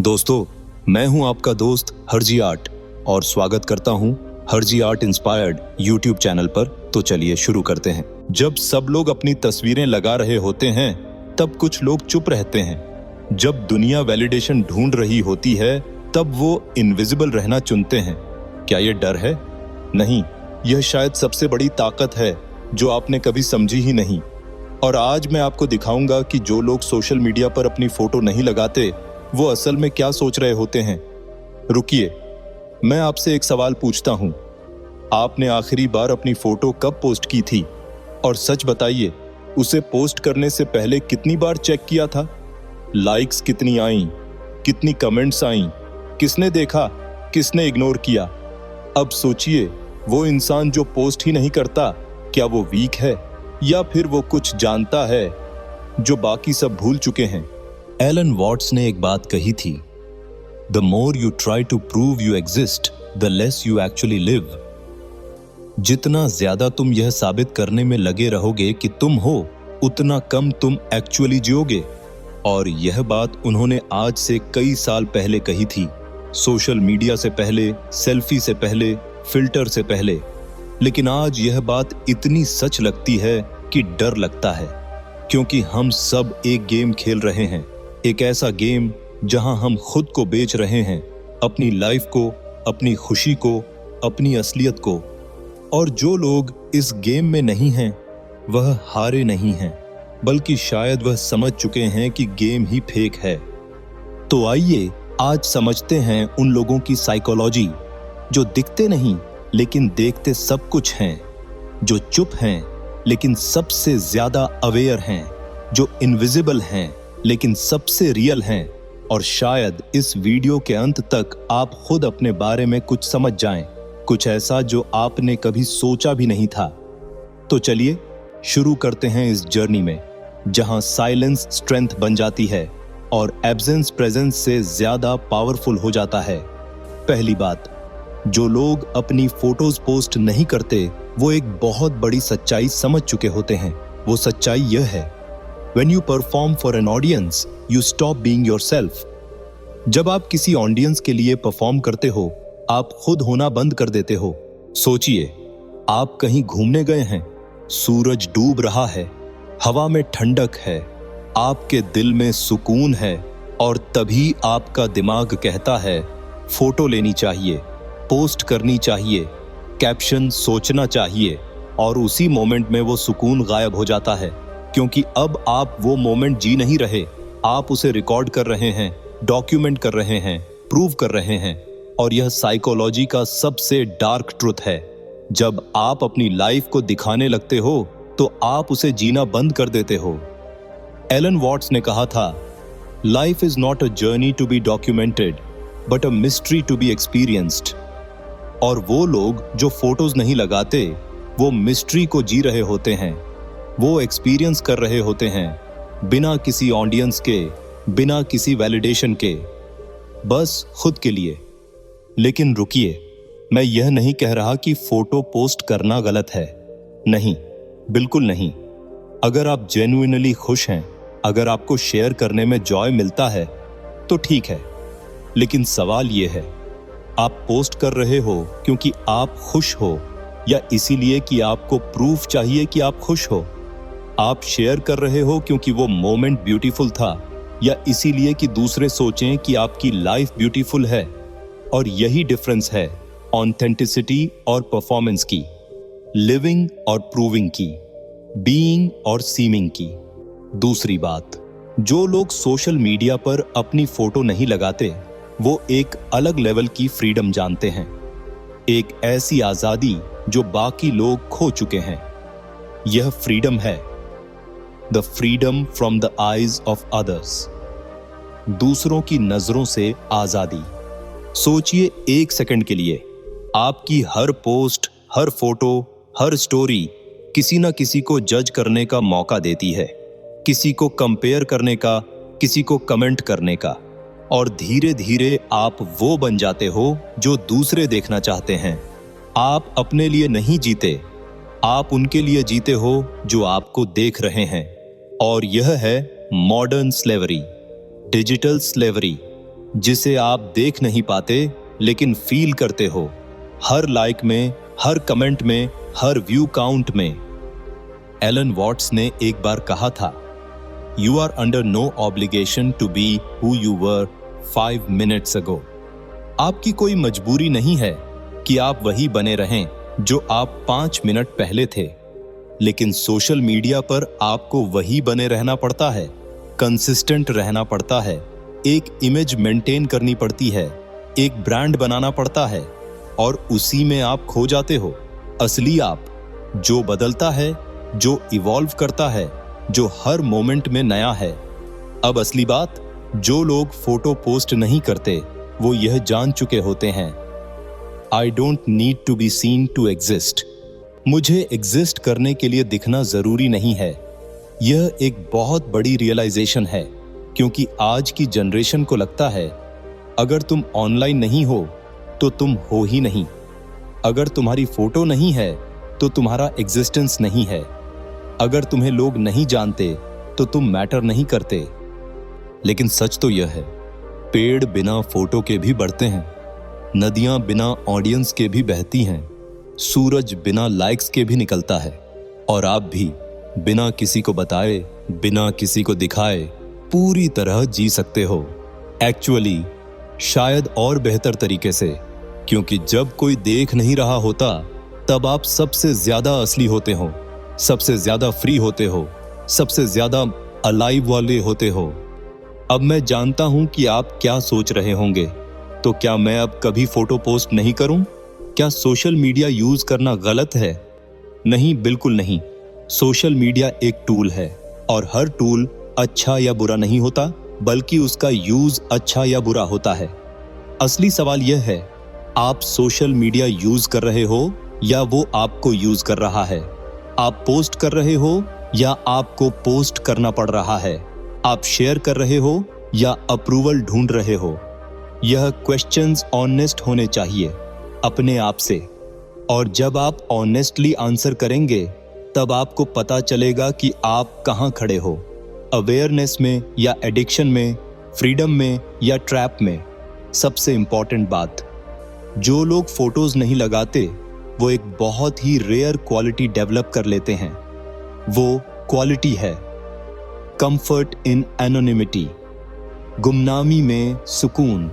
दोस्तों, मैं हूं आपका दोस्त हरजी आर्ट और स्वागत करता हूं Harji art inspired YouTube channel पर। तो चलिए शुरू करते हैं। जब सब लोग अपनी तस्वीरें लगा रहे होते हैं तब कुछ लोग चुप रहते हैं। जब दुनिया वैलिडेशन ढूंढ रही होती है तब वो इनविजिबल रहना चुनते हैं। क्या ये डर है? नहीं, यह शायद सबसे बड़ी ताकत है जो आपने कभी समझी ही नहीं। और आज मैं आपको दिखाऊंगा कि जो लोग सोशल मीडिया पर अपनी फोटो नहीं लगाते वो असल में क्या सोच रहे होते हैं। रुकिए, मैं आपसे एक सवाल पूछता हूं। आपने आखिरी बार अपनी फोटो कब पोस्ट की थी? और सच बताइए, उसे पोस्ट करने से पहले कितनी बार चेक किया था? लाइक्स कितनी आईं? कितनी कमेंट्स आईं? किसने देखा, किसने इग्नोर किया? अब सोचिए, वो इंसान जो पोस्ट ही नहीं करता, क्या वो वीक है या फिर वो कुछ जानता है जो बाकी सब भूल चुके हैं? एलन वॉट्स ने एक बात कही थी, the more you try to prove you exist the less you actually live. जितना ज्यादा तुम यह साबित करने में लगे रहोगे कि तुम हो, उतना कम तुम एक्चुअली जियोगे। और यह बात उन्होंने आज से कई साल पहले कही थी, सोशल मीडिया से पहले, सेल्फी से पहले, फिल्टर से पहले। लेकिन आज यह बात इतनी सच लगती है कि डर लगता है, क्योंकि हम सब एक गेम खेल रहे हैं। एक ऐसा गेम जहां हम खुद को बेच रहे हैं, अपनी लाइफ को, अपनी खुशी को, अपनी असलियत को। और जो लोग इस गेम में नहीं हैं वह हारे नहीं हैं, बल्कि शायद वह समझ चुके हैं कि गेम ही फेक है। तो आइए आज समझते हैं उन लोगों की साइकोलॉजी जो दिखते नहीं लेकिन देखते सब कुछ हैं, जो चुप हैं लेकिन सबसे ज्यादा अवेयर हैं, जो इनविजिबल हैं लेकिन सबसे रियल हैं। और शायद इस वीडियो के अंत तक आप खुद अपने बारे में कुछ समझ जाएं, कुछ ऐसा जो आपने कभी सोचा भी नहीं था। तो चलिए शुरू करते हैं इस जर्नी में, जहां साइलेंस स्ट्रेंथ बन जाती है और एब्सेंस प्रेजेंस से ज्यादा पावरफुल हो जाता है। पहली बात, जो लोग अपनी फोटोज पोस्ट नहीं करते वो एक बहुत बड़ी सच्चाई समझ चुके होते हैं। वो सच्चाई यह है, When you perform for an audience, you stop being yourself. जब आप किसी ऑडियंस के लिए परफॉर्म करते हो, आप खुद होना बंद कर देते हो। सोचिए, आप कहीं घूमने गए हैं, सूरज डूब रहा है, हवा में ठंडक है, आपके दिल में सुकून है, और तभी आपका दिमाग कहता है फोटो लेनी चाहिए, पोस्ट करनी चाहिए, कैप्शन सोचना चाहिए। और उसी मोमेंट में वो सुकून गायब हो जाता है, क्योंकि अब आप वो मोमेंट जी नहीं रहे, आप उसे रिकॉर्ड कर रहे हैं, डॉक्यूमेंट कर रहे हैं, प्रूव कर रहे हैं। और यह साइकोलॉजी का सबसे डार्क ट्रुथ है। जब आप अपनी लाइफ को दिखाने लगते हो तो आप उसे जीना बंद कर देते हो। एलन वॉट्स ने कहा था, life is not a journey to be documented but a mystery to be experienced. और वो लोग जो फोटोज नहीं लगाते वो मिस्ट्री को जी रहे होते हैं, वो एक्सपीरियंस कर रहे होते हैं, बिना किसी ऑडियंस के, बिना किसी वैलिडेशन के, बस खुद के लिए। लेकिन रुकिए, मैं यह नहीं कह रहा कि फोटो पोस्ट करना गलत है। नहीं, बिल्कुल नहीं। अगर आप जेन्युइनली खुश हैं, अगर आपको शेयर करने में जॉय मिलता है तो ठीक है। लेकिन सवाल यह है, आप पोस्ट कर रहे हो क्योंकि आप खुश हो या इसीलिए कि आपको प्रूफ चाहिए कि आप खुश हो? आप शेयर कर रहे हो क्योंकि वो मोमेंट ब्यूटीफुल था या इसीलिए कि दूसरे सोचें कि आपकी लाइफ ब्यूटीफुल है? और यही डिफरेंस है ऑथेंटिसिटी और परफॉर्मेंस की, लिविंग और प्रूविंग की, बीइंग और सीमिंग की। दूसरी बात, जो लोग सोशल मीडिया पर अपनी फोटो नहीं लगाते वो एक अलग लेवल की फ्रीडम जानते हैं, एक ऐसी आजादी जो बाकी लोग खो चुके हैं। यह फ्रीडम है the freedom from the eyes of others, दूसरों की नजरों से आजादी। सोचिए एक सेकंड के लिए, आपकी हर पोस्ट, हर फोटो, हर स्टोरी किसी ना किसी को जज करने का मौका देती है, किसी को कंपेयर करने का, किसी को कमेंट करने का। और धीरे धीरे आप वो बन जाते हो जो दूसरे देखना चाहते हैं। आप अपने लिए नहीं जीते, आप उनके लिए जीते हो जो आपको देख रहे हैं। और यह है मॉडर्न स्लेवरी, डिजिटल स्लेवरी। जिसे आप देख नहीं पाते लेकिन फील करते हो, हर लाइक में, हर कमेंट में, हर व्यू काउंट में। एलन वॉट्स ने एक बार कहा था, you are under no obligation to be who you were 5 minutes ago। आपकी कोई मजबूरी नहीं है कि आप वही बने रहें जो आप 5 मिनट पहले थे, लेकिन सोशल मीडिया पर आपको वही बने रहना पड़ता है, कंसिस्टेंट रहना पड़ता है, एक इमेज मेंटेन करनी पड़ती है, एक ब्रांड बनाना पड़ता है, और उसी में आप खो जाते हो। असली आप, जो बदलता है, जो इवॉल्व करता है, जो हर मोमेंट में नया है। अब असली बात, जो लोग फोटो पोस्ट नहीं करते वो यह जान चुके होते हैं, I don't need to be seen to exist. मुझे एग्जिस्ट करने के लिए दिखना जरूरी नहीं है। यह एक बहुत बड़ी रियलाइजेशन है, क्योंकि आज की जनरेशन को लगता है अगर तुम ऑनलाइन नहीं हो तो तुम हो ही नहीं, अगर तुम्हारी फोटो नहीं है तो तुम्हारा एग्जिस्टेंस नहीं है, अगर तुम्हें लोग नहीं जानते तो तुम मैटर नहीं करते। लेकिन सच तो यह है, पेड़ बिना फोटो के भी बढ़ते हैं, नदियां बिना ऑडियंस के भी बहती हैं, सूरज बिना लाइक्स के भी निकलता है, और आप भी बिना किसी को बताए, बिना किसी को दिखाए पूरी तरह जी सकते हो। एक्चुअली शायद और बेहतर तरीके से, क्योंकि जब कोई देख नहीं रहा होता तब आप सबसे ज्यादा असली होते हो, सबसे ज्यादा फ्री होते हो, सबसे ज्यादा अलाइव वाले होते हो। अब मैं जानता हूं कि आप क्या सोच रहे होंगे, तो क्या मैं अब कभी फोटो पोस्ट नहीं करूं? क्या सोशल मीडिया यूज करना गलत है? नहीं, बिल्कुल नहीं। सोशल मीडिया एक टूल है, और हर टूल अच्छा या बुरा नहीं होता, बल्कि उसका यूज अच्छा या बुरा होता है। असली सवाल यह है, आप सोशल मीडिया यूज कर रहे हो या वो आपको यूज कर रहा है? आप पोस्ट कर रहे हो या आपको पोस्ट करना पड़ रहा है? आप शेयर कर रहे हो या अप्रूवल ढूंढ रहे हो? यह क्वेश्चंस ऑनेस्ट होने चाहिए अपने आप से, और जब आप ऑनेस्टली आंसर करेंगे तब आपको पता चलेगा कि आप कहां खड़े हो, अवेयरनेस में या एडिक्शन में, फ्रीडम में या ट्रैप में। सबसे इंपॉर्टेंट बात, जो लोग फोटोज नहीं लगाते वो एक बहुत ही रेयर क्वालिटी डेवलप कर लेते हैं। वो क्वालिटी है कंफर्ट इन एनोनिमिटी, गुमनामी में सुकून।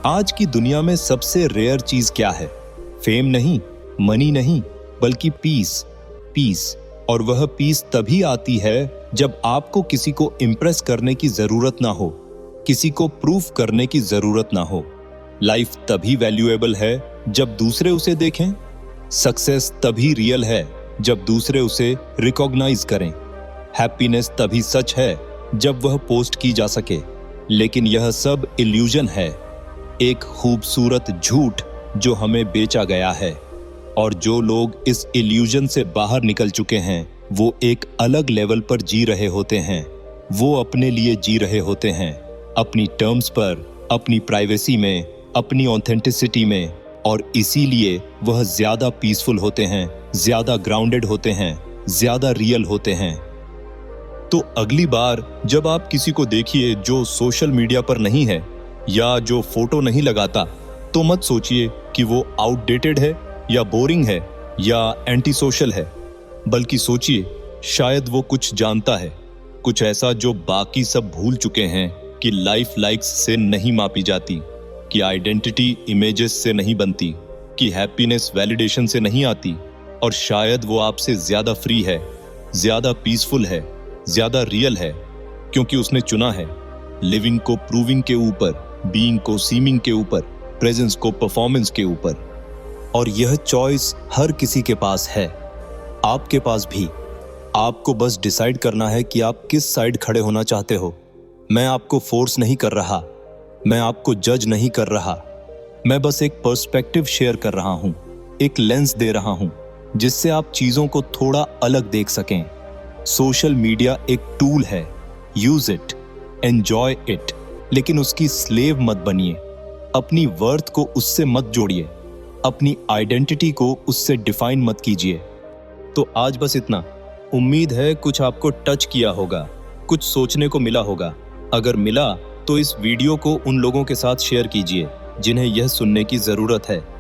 आज की दुनिया में सबसे रेयर चीज क्या है? फेम नहीं, मनी नहीं, बल्कि पीस। पीस, और वह पीस तभी आती है जब आपको किसी को इंप्रेस करने की जरूरत ना हो, किसी को प्रूफ करने की जरूरत ना हो। लाइफ तभी वैल्यूएबल है जब दूसरे उसे देखें। सक्सेस तभी रियल है जब दूसरे उसे रिकॉग्नाइज करें। हैप्पीनेस तभी सच है जब वह पोस्ट की जा सके। लेकिन यह सब इल्यूजन है, एक खूबसूरत झूठ जो हमें बेचा गया है। और जो लोग इस इल्यूजन से बाहर निकल चुके हैं वो एक अलग लेवल पर जी रहे होते हैं। वो अपने लिए जी रहे होते हैं, अपनी टर्म्स पर, अपनी प्राइवेसी में, अपनी ऑथेंटिसिटी में, और इसीलिए वह ज्यादा पीसफुल होते हैं, ज्यादा ग्राउंडेड होते हैं, ज्यादा रियल होते हैं। तो अगली बार जब आप किसी को देखिए जो सोशल मीडिया पर नहीं है या जो फोटो नहीं लगाता, तो मत सोचिए कि वो आउटडेटेड है या बोरिंग है या एंटी सोशल है, बल्कि सोचिए शायद वो कुछ जानता है, कुछ ऐसा जो बाकी सब भूल चुके हैं, कि लाइफ लाइक्स से नहीं मापी जाती, कि आइडेंटिटी इमेजेस से नहीं बनती, कि हैप्पीनेस वैलिडेशन से नहीं आती, और शायद वो आपसे ज्यादा फ्री है, ज्यादा पीसफुल है, ज्यादा रियल है, क्योंकि उसने चुना है लिविंग को प्रूविंग के ऊपर, बीइंग को सीमिंग के ऊपर, प्रेजेंस को परफॉर्मेंस के ऊपर। और यह चॉइस हर किसी के पास है, आपके पास भी। आपको बस डिसाइड करना है कि आप किस साइड खड़े होना चाहते हो। मैं आपको फोर्स नहीं कर रहा, मैं आपको जज नहीं कर रहा, मैं बस एक पर्सपेक्टिव शेयर कर रहा हूं, एक लेंस दे रहा हूं जिससे आप चीजों को थोड़ा अलग देख सकें। सोशल मीडिया एक टूल है, यूज इट, एंजॉय इट, लेकिन उसकी स्लेव मत बनिए। अपनी वर्थ को उससे मत जोड़िए, अपनी आइडेंटिटी को उससे डिफाइन मत कीजिए। तो आज बस इतना। उम्मीद है कुछ आपको टच किया होगा, कुछ सोचने को मिला होगा। अगर मिला तो इस वीडियो को उन लोगों के साथ शेयर कीजिए जिन्हें यह सुनने की जरूरत है।